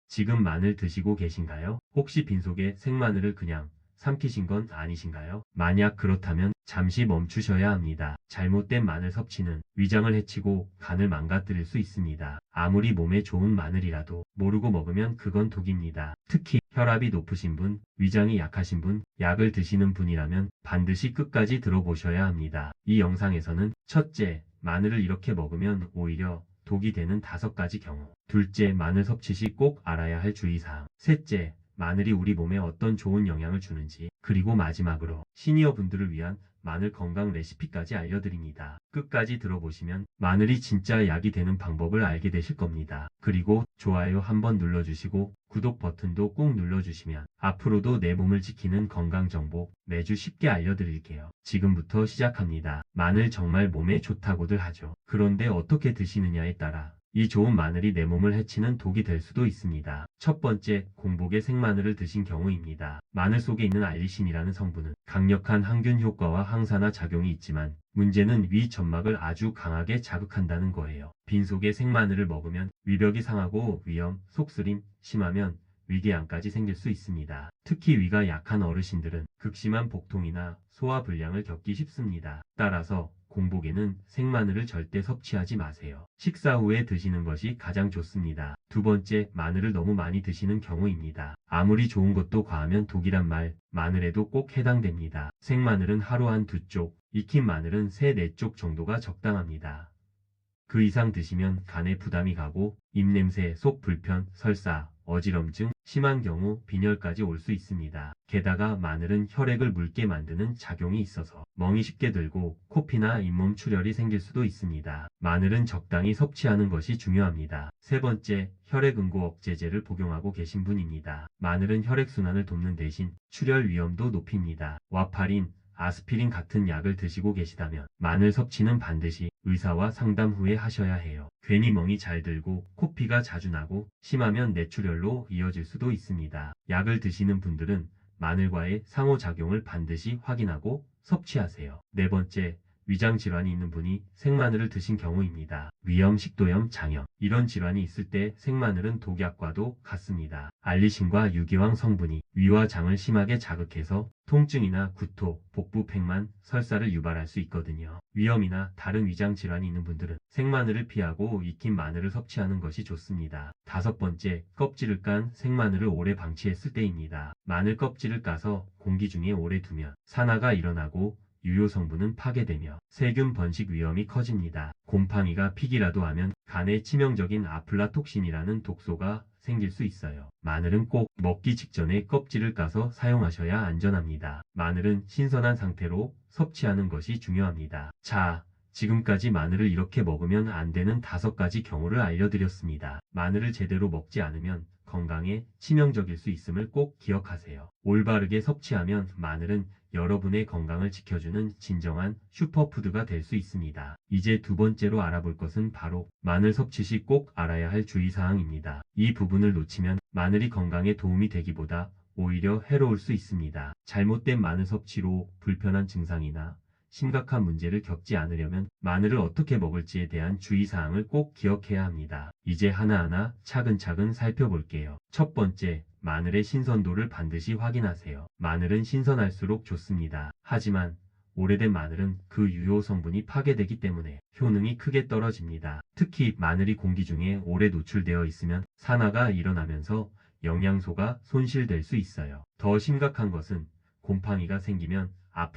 지금 마늘 드시고 계신가요? 혹시 빈속에 생마늘을 그냥 삼키신 건 아니신가요? 만약 그렇다면 잠시 멈추셔야 합니다. 잘못된 마늘 섭취는 위장을 해치고 간을 망가뜨릴 수 있습니다. 아무리 몸에 좋은 마늘이라도 모르고 먹으면 그건 독입니다. 특히 혈압이 높으신 분, 위장이 약하신 분, 약을 드시는 분이라면 반드시 끝까지 들어보셔야 합니다. 이 영상에서는 첫째, 마늘을 이렇게 먹으면 오히려 독이 되는 5가지 경우. 둘째, 마늘 섭취 시 꼭 알아야 할 주의사항. 셋째, 마늘이 우리 몸에 어떤 좋은 영향을 주는지. 그리고 마지막으로 시니어 분들을 위한 마늘 건강 레시피까지 알려드립니다. 끝까지 들어보시면 마늘이 진짜 약이 되는 방법을 알게 되실 겁니다. 그리고 좋아요 한번 눌러주시고 구독 버튼도 꾹 눌러주시면 앞으로도 내 몸을 지키는 건강 정보 매주 쉽게 알려드릴게요. 지금부터 시작합니다. 마늘 정말 몸에 좋다고들 하죠. 그런데 어떻게 드시느냐에 따라 이 좋은 마늘이 내 몸을 해치는 독이 될 수도 있습니다. 첫 번째, 공복에 생마늘을 드신 경우입니다. 마늘 속에 있는 알리신이라는 성분은 강력한 항균 효과와 항산화 작용이 있지만 문제는 위 점막을 아주 강하게 자극한다는 거예요. 빈속에 생마늘을 먹으면 위벽이 상하고 위염, 속쓰림, 심하면 위궤양까지 생길 수 있습니다. 특히 위가 약한 어르신들은 극심한 복통이나 소화불량을 겪기 쉽습니다. 따라서 공복에는 생마늘을 절대 섭취하지 마세요. 식사 후에 드시는 것이 가장 좋습니다. 두 번째, 마늘을 너무 많이 드시는 경우입니다. 아무리 좋은 것도 과하면 독이란 말, 마늘에도 꼭 해당됩니다. 생마늘은 하루 한 2쪽, 익힌 마늘은 3, 4쪽 정도가 적당합니다. 그 이상 드시면 간에 부담이 가고 입냄새, 속 불편, 설사, 어지럼증, 심한 경우 빈혈까지 올 수 있습니다. 게다가 마늘은 혈액을 묽게 만드는 작용이 있어서 멍이 쉽게 들고 코피나 잇몸 출혈이 생길 수도 있습니다. 마늘은 적당히 섭취하는 것이 중요합니다. 세 번째, 혈액응고 억제제를 복용하고 계신 분입니다. 마늘은 혈액순환을 돕는 대신 출혈 위험도 높입니다. 와파린, 아스피린 같은 약을 드시고 계시다면 마늘 섭취는 반드시 의사와 상담 후에 하셔야 해요. 괜히 멍이 잘 들고 코피가 자주 나고 심하면 뇌출혈로 이어질 수도 있습니다. 약을 드시는 분들은 마늘과의 상호작용을 반드시 확인하고 섭취하세요. 네 번째, 위장 질환이 있는 분이 생마늘을 드신 경우입니다. 위염, 식도염, 장염 이런 질환이 있을 때 생마늘은 독약과도 같습니다. 알리신과 유기황 성분이 위와 장을 심하게 자극해서 통증이나 구토, 복부 팽만, 설사를 유발할 수 있거든요. 위염이나 다른 위장 질환이 있는 분들은 생마늘을 피하고 익힌 마늘을 섭취하는 것이 좋습니다. 다섯 번째, 껍질을 깐 생마늘을 오래 방치했을 때입니다. 마늘 껍질을 까서 공기 중에 오래 두면 산화가 일어나고 유효 성분은 파괴되며 세균 번식 위험이 커집니다. 곰팡이가 피기라도 하면 간에 치명적인 아플라톡신이라는 독소가 생길 수 있어요. 마늘은 꼭 먹기 직전에 껍질을 까서 사용하셔야 안전합니다. 마늘은 신선한 상태로 섭취하는 것이 중요합니다. 자, 지금까지 마늘을 이렇게 먹으면 안 되는 5가지 경우를 알려드렸습니다. 마늘을 제대로 먹지 않으면 건강에 치명적일 수 있음을 꼭 기억하세요. 올바르게 섭취하면 마늘은 여러분의 건강을 지켜주는 진정한 슈퍼푸드가 될 수 있습니다. 이제 두 번째로 알아볼 것은 바로 마늘 섭취 시 꼭 알아야 할 주의사항입니다. 이 부분을 놓치면 마늘이 건강에 도움이 되기보다 오히려 해로울 수 있습니다. 잘못된 마늘 섭취로 불편한 증상이나 심각한 문제를 겪지 않으려면 마늘을 어떻게 먹을지에 대한 주의사항을 꼭 기억해야 합니다. 이제 하나하나 차근차근 살펴볼게요. 첫 번째, 마늘의 신선도를 반드시 확인하세요. 마늘은 신선할수록 좋습니다. 하지만 오래된 마늘은 그 유효 성분이 파괴되기 때문에 효능이 크게 떨어집니다. 특히 마늘이 공기 중에 오래 노출되어 있으면 산화가 일어나면서 영양소가 손실될 수 있어요. 더 심각한 것은 곰팡이가 생기면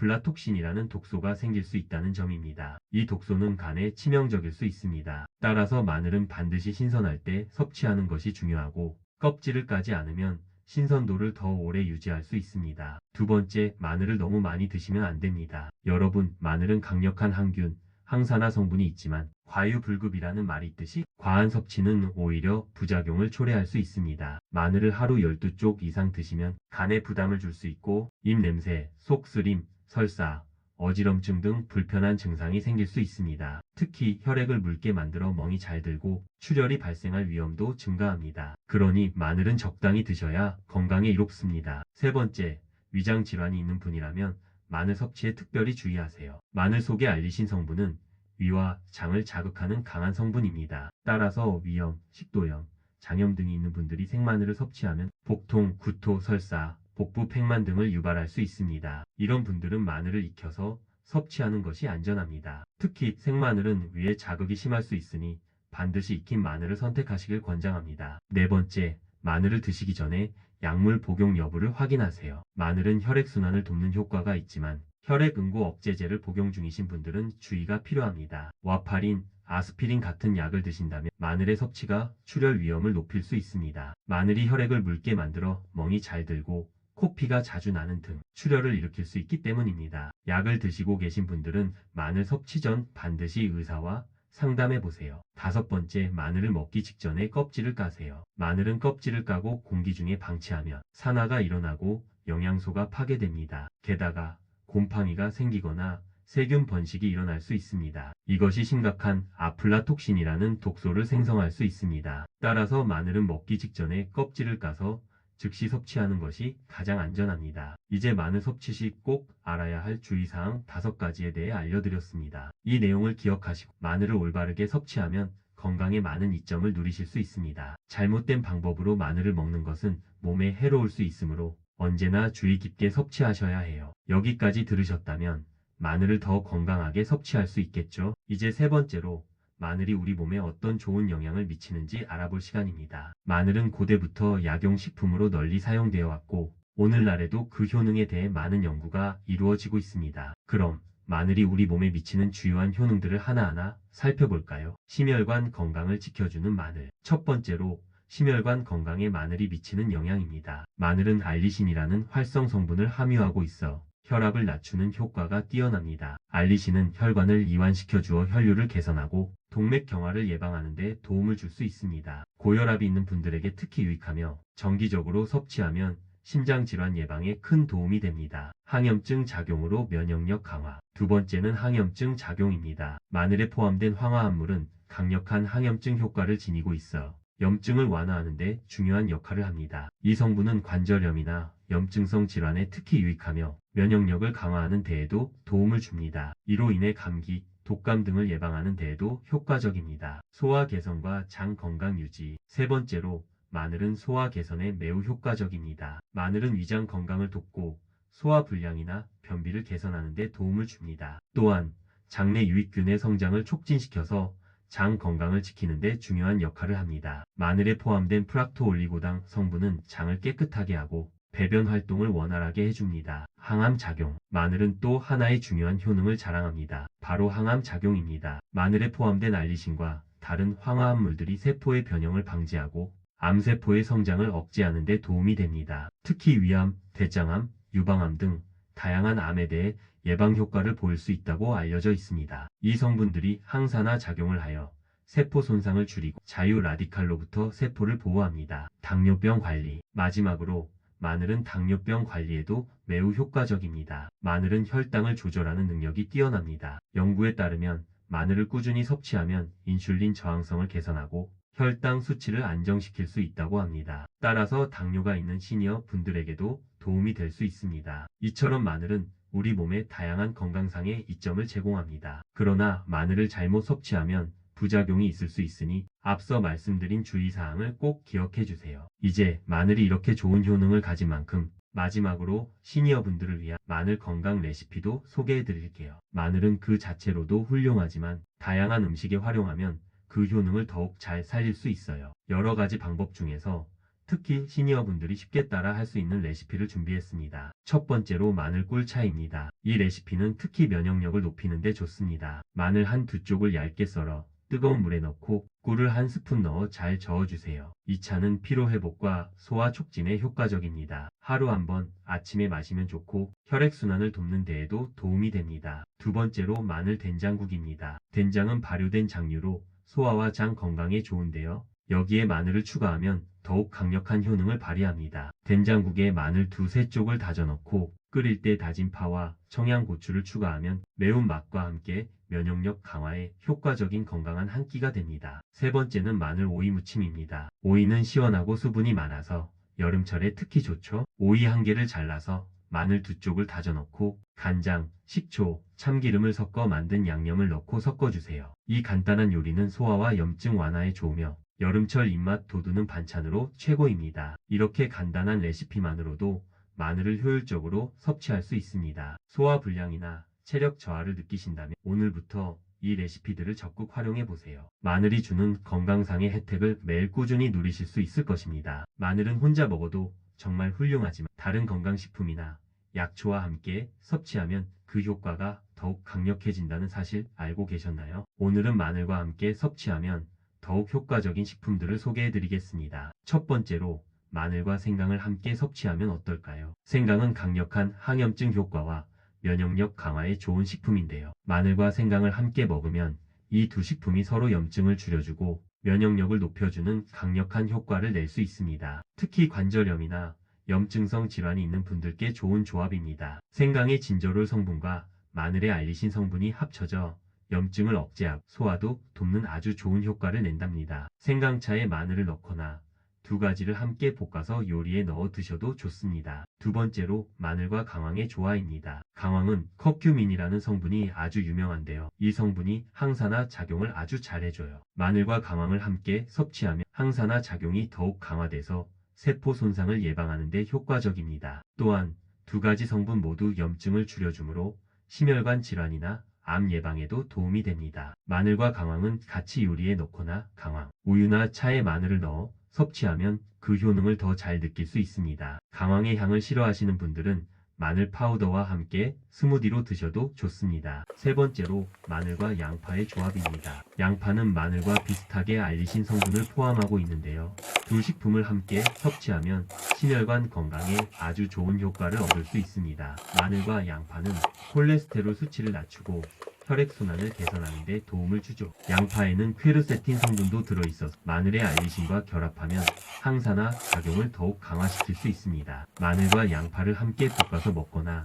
아플라톡신이라는 독소가 생길 수 있다는 점입니다. 이 독소는 간에 치명적일 수 있습니다. 따라서 마늘은 반드시 신선할 때 섭취하는 것이 중요하고 껍질을 까지 않으면 신선도를 더 오래 유지할 수 있습니다. 두 번째, 마늘을 너무 많이 드시면 안 됩니다. 여러분, 마늘은 강력한 항균, 항산화 성분이 있지만 과유불급이라는 말이 있듯이 과한 섭취는 오히려 부작용을 초래할 수 있습니다. 마늘을 하루 12쪽 이상 드시면 간에 부담을 줄 수 있고 입냄새, 속쓰림, 설사, 어지럼증 등 불편한 증상이 생길 수 있습니다. 특히 혈액을 묽게 만들어 멍이 잘 들고 출혈이 발생할 위험도 증가합니다. 그러니 마늘은 적당히 드셔야 건강에 이롭습니다. 세 번째, 위장 질환이 있는 분이라면 마늘 섭취에 특별히 주의하세요. 마늘 속의 알리신 성분은 위와 장을 자극하는 강한 성분입니다. 따라서 위염, 식도염, 장염 등이 있는 분들이 생마늘을 섭취하면 복통, 구토, 설사, 복부 팽만 등을 유발할 수 있습니다. 이런 분들은 마늘을 익혀서 섭취하는 것이 안전합니다. 특히 생마늘은 위에 자극이 심할 수 있으니 반드시 익힌 마늘을 선택하시길 권장합니다. 네 번째, 마늘을 드시기 전에 약물 복용 여부를 확인하세요. 마늘은 혈액순환을 돕는 효과가 있지만 혈액 응고 억제제를 복용 중이신 분들은 주의가 필요합니다. 와파린, 아스피린 같은 약을 드신다면 마늘의 섭취가 출혈 위험을 높일 수 있습니다. 마늘이 혈액을 묽게 만들어 멍이 잘 들고 코피가 자주 나는 등 출혈을 일으킬 수 있기 때문입니다. 약을 드시고 계신 분들은 마늘 섭취 전 반드시 의사와 상담해 보세요. 다섯 번째, 마늘을 먹기 직전에 껍질을 까세요. 마늘은 껍질을 까고 공기 중에 방치하면 산화가 일어나고 영양소가 파괴됩니다. 게다가 곰팡이가 생기거나 세균 번식이 일어날 수 있습니다. 이것이 심각한 아플라톡신이라는 독소를 생성할 수 있습니다. 따라서 마늘은 먹기 직전에 껍질을 까서 즉시 섭취하는 것이 가장 안전합니다. 이제 마늘 섭취 시 꼭 알아야 할 주의사항 5가지에 대해 알려드렸습니다. 이 내용을 기억하시고 마늘을 올바르게 섭취하면 건강에 많은 이점을 누리실 수 있습니다. 잘못된 방법으로 마늘을 먹는 것은 몸에 해로울 수 있으므로 언제나 주의 깊게 섭취하셔야 해요. 여기까지 들으셨다면 마늘을 더 건강하게 섭취할 수 있겠죠? 이제 세 번째로 마늘이 우리 몸에 어떤 좋은 영향을 미치는지 알아볼 시간입니다. 마늘은 고대부터 약용식품으로 널리 사용되어 왔고 오늘날에도 그 효능에 대해 많은 연구가 이루어지고 있습니다. 그럼 마늘이 우리 몸에 미치는 주요한 효능들을 하나하나 살펴볼까요? 심혈관 건강을 지켜주는 마늘. 첫 번째로 심혈관 건강에 마늘이 미치는 영향입니다. 마늘은 알리신이라는 활성 성분을 함유하고 있어 혈압을 낮추는 효과가 뛰어납니다. 알리신은 혈관을 이완시켜 주어 혈류를 개선하고 동맥경화를 예방하는 데 도움을 줄 수 있습니다. 고혈압이 있는 분들에게 특히 유익하며 정기적으로 섭취하면 심장질환 예방에 큰 도움이 됩니다. 항염증 작용으로 면역력 강화. 두 번째는 항염증 작용입니다. 마늘에 포함된 황화합물은 강력한 항염증 효과를 지니고 있어 염증을 완화하는 데 중요한 역할을 합니다. 이 성분은 관절염이나 염증성 질환에 특히 유익하며 면역력을 강화하는 데에도 도움을 줍니다. 이로 인해 감기, 독감 등을 예방하는 데에도 효과적입니다. 소화 개선과 장 건강 유지. 세 번째로 마늘은 소화 개선에 매우 효과적입니다. 마늘은 위장 건강을 돕고 소화 불량이나 변비를 개선하는 데 도움을 줍니다. 또한 장내 유익균의 성장을 촉진시켜서 장 건강을 지키는 데 중요한 역할을 합니다. 마늘에 포함된 프락토올리고당 성분은 장을 깨끗하게 하고 배변 활동을 원활하게 해줍니다. 항암 작용. 마늘은 또 하나의 중요한 효능을 자랑합니다. 바로 항암 작용입니다. 마늘에 포함된 알리신과 다른 황화합물들이 세포의 변형을 방지하고 암세포의 성장을 억제하는 데 도움이 됩니다. 특히 위암, 대장암, 유방암 등 다양한 암에 대해 예방 효과를 보일 수 있다고 알려져 있습니다. 이 성분들이 항산화 작용을 하여 세포 손상을 줄이고 자유 라디칼로부터 세포를 보호합니다. 당뇨병 관리. 마지막으로 마늘은 당뇨병 관리에도 매우 효과적입니다. 마늘은 혈당을 조절하는 능력이 뛰어납니다. 연구에 따르면 마늘을 꾸준히 섭취하면 인슐린 저항성을 개선하고 혈당 수치를 안정시킬 수 있다고 합니다. 따라서 당뇨가 있는 시니어 분들에게도 도움이 될 수 있습니다. 이처럼 마늘은 우리 몸에 다양한 건강상의 이점을 제공합니다. 그러나 마늘을 잘못 섭취하면 부작용이 있을 수 있으니 앞서 말씀드린 주의사항을 꼭 기억해 주세요. 이제 마늘이 이렇게 좋은 효능을 가진 만큼 마지막으로 시니어분들을 위한 마늘 건강 레시피도 소개해 드릴게요. 마늘은 그 자체로도 훌륭하지만 다양한 음식에 활용하면 그 효능을 더욱 잘 살릴 수 있어요. 여러 가지 방법 중에서 특히 시니어분들이 쉽게 따라 할 수 있는 레시피를 준비했습니다. 첫 번째로 마늘 꿀차입니다. 이 레시피는 특히 면역력을 높이는 데 좋습니다. 마늘 한 두 쪽을 얇게 썰어 뜨거운 물에 넣고 꿀을 한 스푼 넣어 잘 저어주세요. 이 차는 피로회복과 소화 촉진에 효과적입니다. 하루 한 번 아침에 마시면 좋고 혈액순환을 돕는 데에도 도움이 됩니다. 두 번째로 마늘 된장국입니다. 된장은 발효된 장류로 소화와 장 건강에 좋은데요. 여기에 마늘을 추가하면 더욱 강력한 효능을 발휘합니다. 된장국에 마늘 두세 쪽을 다져 넣고 끓일 때 다진 파와 청양고추를 추가하면 매운맛과 함께 면역력 강화에 효과적인 건강한 한 끼가 됩니다. 세 번째는 마늘 오이 무침입니다. 오이는 시원하고 수분이 많아서 여름철에 특히 좋죠. 오이 한 개를 잘라서 마늘 두 쪽을 다져 넣고 간장, 식초, 참기름을 섞어 만든 양념을 넣고 섞어주세요. 이 간단한 요리는 소화와 염증 완화에 좋으며 여름철 입맛 돋우는 반찬으로 최고입니다. 이렇게 간단한 레시피만으로도 마늘을 효율적으로 섭취할 수 있습니다. 소화불량이나 체력 저하를 느끼신다면 오늘부터 이 레시피들을 적극 활용해 보세요. 마늘이 주는 건강상의 혜택을 매일 꾸준히 누리실 수 있을 것입니다. 마늘은 혼자 먹어도 정말 훌륭하지만 다른 건강식품이나 약초와 함께 섭취하면 그 효과가 더욱 강력해진다는 사실 알고 계셨나요? 오늘은 마늘과 함께 섭취하면 더욱 효과적인 식품들을 소개해 드리겠습니다. 첫 번째로 마늘과 생강을 함께 섭취하면 어떨까요? 생강은 강력한 항염증 효과와 면역력 강화에 좋은 식품인데요. 마늘과 생강을 함께 먹으면 이 두 식품이 서로 염증을 줄여주고 면역력을 높여주는 강력한 효과를 낼 수 있습니다. 특히 관절염이나 염증성 질환이 있는 분들께 좋은 조합입니다. 생강의 진저롤 성분과 마늘의 알리신 성분이 합쳐져 염증을 억제하고 소화도 돕는 아주 좋은 효과를 낸답니다. 생강차에 마늘을 넣거나 두 가지를 함께 볶아서 요리에 넣어 드셔도 좋습니다. 두 번째로 마늘과 강황의 조화입니다. 강황은 커큐민이라는 성분이 아주 유명한데요. 이 성분이 항산화 작용을 아주 잘 해줘요. 마늘과 강황을 함께 섭취하면 항산화 작용이 더욱 강화돼서 세포 손상을 예방하는 데 효과적입니다. 또한 두 가지 성분 모두 염증을 줄여주므로 심혈관 질환이나 암 예방에도 도움이 됩니다. 마늘과 강황은 같이 요리에 넣거나 강황, 우유나 차에 마늘을 넣어 섭취하면 그 효능을 더 잘 느낄 수 있습니다. 강황의 향을 싫어하시는 분들은 마늘 파우더와 함께 스무디로 드셔도 좋습니다. 세 번째로 마늘과 양파의 조합입니다. 양파는 마늘과 비슷하게 알리신 성분을 포함하고 있는데요. 두 식품을 함께 섭취하면 심혈관 건강에 아주 좋은 효과를 얻을 수 있습니다. 마늘과 양파는 콜레스테롤 수치를 낮추고 혈액순환을 개선하는 데 도움을 주죠. 양파에는 퀘르세틴 성분도 들어있어서 마늘의 알리신과 결합하면 항산화 작용을 더욱 강화시킬 수 있습니다. 마늘과 양파를 함께 볶아서 먹거나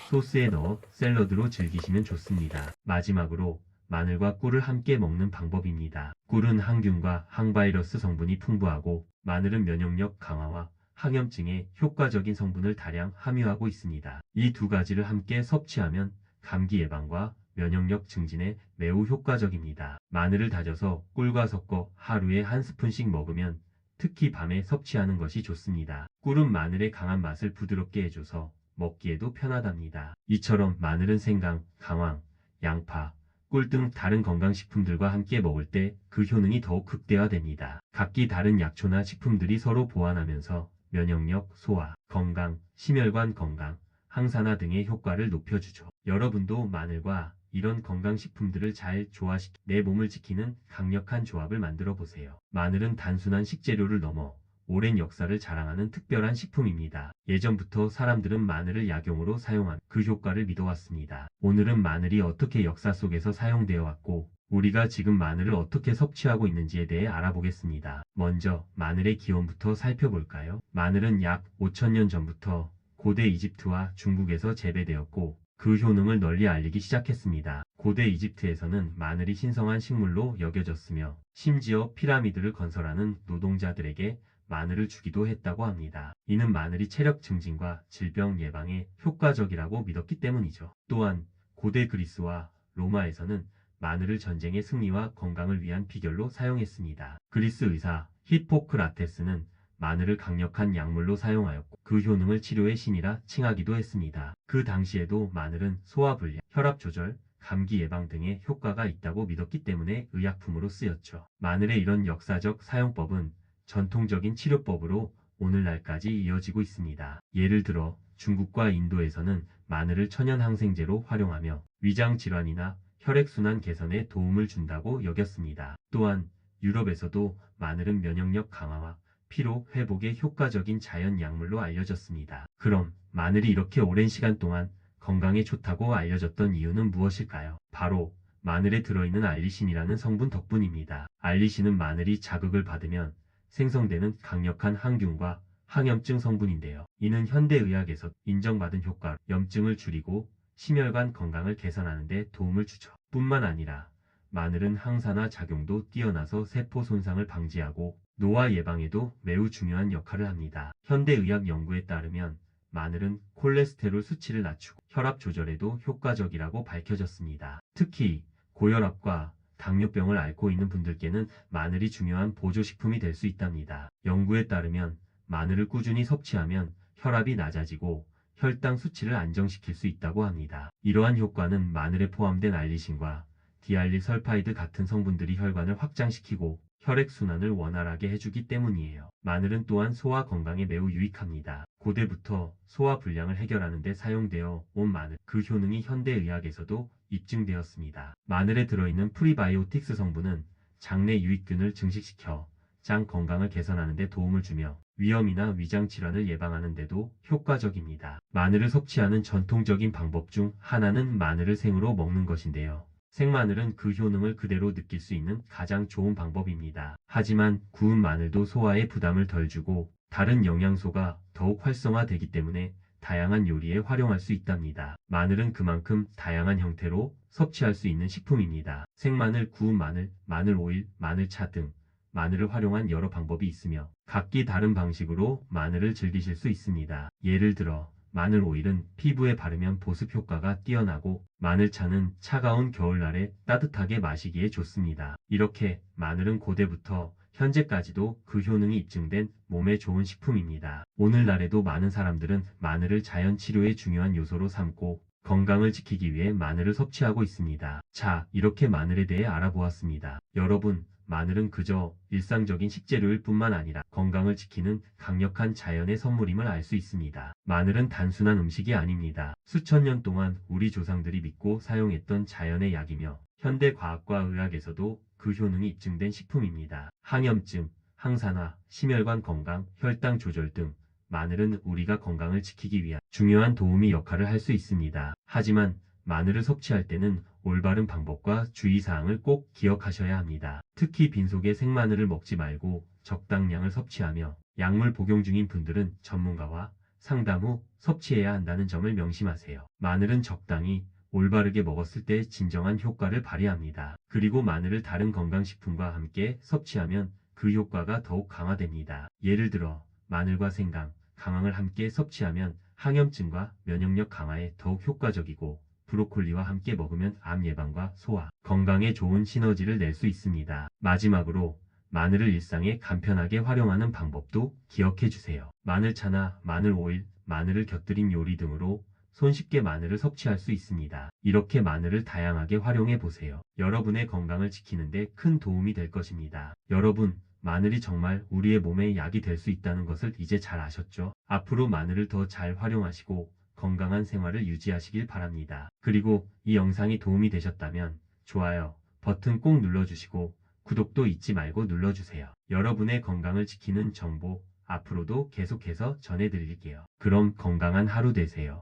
소스에 넣어 샐러드로 즐기시면 좋습니다. 마지막으로 마늘과 꿀을 함께 먹는 방법입니다. 꿀은 항균과 항바이러스 성분이 풍부하고 마늘은 면역력 강화와 항염증에 효과적인 성분을 다량 함유하고 있습니다. 이 두 가지를 함께 섭취하면 감기 예방과 면역력 증진에 매우 효과적입니다. 마늘을 다져서 꿀과 섞어 하루에 한 스푼씩 먹으면 특히 밤에 섭취하는 것이 좋습니다. 꿀은 마늘의 강한 맛을 부드럽게 해줘서 먹기에도 편하답니다. 이처럼 마늘은 생강, 강황, 양파, 꿀 등 다른 건강식품들과 함께 먹을 때 그 효능이 더욱 극대화됩니다. 각기 다른 약초나 식품들이 서로 보완하면서 면역력, 소화, 건강, 심혈관 건강, 항산화 등의 효과를 높여주죠. 여러분도 마늘과 이런 건강식품들을 잘 조화시켜 내 몸을 지키는 강력한 조합을 만들어 보세요. 마늘은 단순한 식재료를 넘어 오랜 역사를 자랑하는 특별한 식품입니다. 예전부터 사람들은 마늘을 약용으로 사용한 그 효과를 믿어왔습니다. 오늘은 마늘이 어떻게 역사 속에서 사용되어 왔고 우리가 지금 마늘을 어떻게 섭취하고 있는지에 대해 알아보겠습니다. 먼저 마늘의 기원부터 살펴볼까요? 마늘은 약 5,000년 전부터 고대 이집트와 중국에서 재배되었고 그 효능을 널리 알리기 시작했습니다. 고대 이집트에서는 마늘이 신성한 식물로 여겨졌으며 심지어 피라미드를 건설하는 노동자들에게 마늘을 주기도 했다고 합니다. 이는 마늘이 체력 증진과 질병 예방에 효과적이라고 믿었기 때문이죠. 또한 고대 그리스와 로마에서는 마늘을 전쟁의 승리와 건강을 위한 비결로 사용했습니다. 그리스 의사 히포크라테스는 마늘을 강력한 약물로 사용하였고 그 효능을 치료의 신이라 칭하기도 했습니다. 그 당시에도 마늘은 소화불량, 혈압 조절, 감기 예방 등의 효과가 있다고 믿었기 때문에 의약품으로 쓰였죠. 마늘의 이런 역사적 사용법은 전통적인 치료법으로 오늘날까지 이어지고 있습니다. 예를 들어 중국과 인도에서는 마늘을 천연 항생제로 활용하며 위장 질환이나 혈액순환 개선에 도움을 준다고 여겼습니다. 또한 유럽에서도 마늘은 면역력 강화와 피로 회복에 효과적인 자연 약물로 알려졌습니다. 그럼 마늘이 이렇게 오랜 시간 동안 건강에 좋다고 알려졌던 이유는 무엇일까요? 바로 마늘에 들어있는 알리신이라는 성분 덕분입니다. 알리신은 마늘이 자극을 받으면 생성되는 강력한 항균과 항염증 성분인데요. 이는 현대의학에서 인정받은 효과로 염증을 줄이고 심혈관 건강을 개선하는 데 도움을 주죠. 뿐만 아니라 마늘은 항산화 작용도 뛰어나서 세포 손상을 방지하고 노화 예방에도 매우 중요한 역할을 합니다. 현대의학 연구에 따르면 마늘은 콜레스테롤 수치를 낮추고 혈압 조절에도 효과적이라고 밝혀졌습니다. 특히 고혈압과 당뇨병을 앓고 있는 분들께는 마늘이 중요한 보조식품이 될 수 있답니다. 연구에 따르면 마늘을 꾸준히 섭취하면 혈압이 낮아지고 혈당 수치를 안정시킬 수 있다고 합니다. 이러한 효과는 마늘에 포함된 알리신과 디알리설파이드 같은 성분들이 혈관을 확장시키고 혈액순환을 원활하게 해주기 때문이에요. 마늘은 또한 소화 건강에 매우 유익합니다. 고대부터 소화 불량을 해결하는 데 사용되어 온 마늘, 그 효능이 현대의학에서도 입증되었습니다. 마늘에 들어있는 프리바이오틱스 성분은 장내 유익균을 증식시켜 장 건강을 개선하는 데 도움을 주며 위염이나 위장 질환을 예방하는 데도 효과적입니다. 마늘을 섭취하는 전통적인 방법 중 하나는 마늘을 생으로 먹는 것인데요. 생마늘은 그 효능을 그대로 느낄 수 있는 가장 좋은 방법입니다. 하지만 구운 마늘도 소화에 부담을 덜 주고 다른 영양소가 더욱 활성화되기 때문에 다양한 요리에 활용할 수 있답니다. 마늘은 그만큼 다양한 형태로 섭취할 수 있는 식품입니다. 생마늘, 구운 마늘, 마늘 오일, 마늘차 등 마늘을 활용한 여러 방법이 있으며 각기 다른 방식으로 마늘을 즐기실 수 있습니다. 예를 들어 마늘 오일은 피부에 바르면 보습 효과가 뛰어나고 마늘차는 차가운 겨울날에 따뜻하게 마시기에 좋습니다. 이렇게 마늘은 고대부터 현재까지도 그 효능이 입증된 몸에 좋은 식품입니다. 오늘날에도 많은 사람들은 마늘을 자연 치료의 중요한 요소로 삼고 건강을 지키기 위해 마늘을 섭취하고 있습니다. 자, 이렇게 마늘에 대해 알아보았습니다. 여러분, 마늘은 그저 일상적인 식재료일 뿐만 아니라 건강을 지키는 강력한 자연의 선물임을 알 수 있습니다. 마늘은 단순한 음식이 아닙니다. 수천 년 동안 우리 조상들이 믿고 사용했던 자연의 약이며 현대 과학과 의학에서도 그 효능이 입증된 식품입니다. 항염증, 항산화, 심혈관 건강, 혈당 조절 등 마늘은 우리가 건강을 지키기 위한 중요한 도우미 역할을 할 수 있습니다. 하지만 마늘을 섭취할 때는 올바른 방법과 주의사항을 꼭 기억하셔야 합니다. 특히 빈속에 생마늘을 먹지 말고 적당량을 섭취하며 약물 복용 중인 분들은 전문가와 상담 후 섭취해야 한다는 점을 명심하세요. 마늘은 적당히 올바르게 먹었을 때 진정한 효과를 발휘합니다. 그리고 마늘을 다른 건강식품과 함께 섭취하면 그 효과가 더욱 강화됩니다. 예를 들어 마늘과 생강, 강황을 함께 섭취하면 항염증과 면역력 강화에 더욱 효과적이고 브로콜리와 함께 먹으면 암 예방과 소화, 건강에 좋은 시너지를 낼 수 있습니다. 마지막으로 마늘을 일상에 간편하게 활용하는 방법도 기억해 주세요. 마늘차나 마늘 오일, 마늘을 곁들인 요리 등으로 손쉽게 마늘을 섭취할 수 있습니다. 이렇게 마늘을 다양하게 활용해 보세요. 여러분의 건강을 지키는 데 큰 도움이 될 것입니다. 여러분, 마늘이 정말 우리의 몸에 약이 될 수 있다는 것을 이제 잘 아셨죠? 앞으로 마늘을 더 잘 활용하시고 건강한 생활을 유지하시길 바랍니다. 그리고 이 영상이 도움이 되셨다면 좋아요 버튼 꼭 눌러주시고 구독도 잊지 말고 눌러주세요. 여러분의 건강을 지키는 정보 앞으로도 계속해서 전해드릴게요. 그럼 건강한 하루 되세요.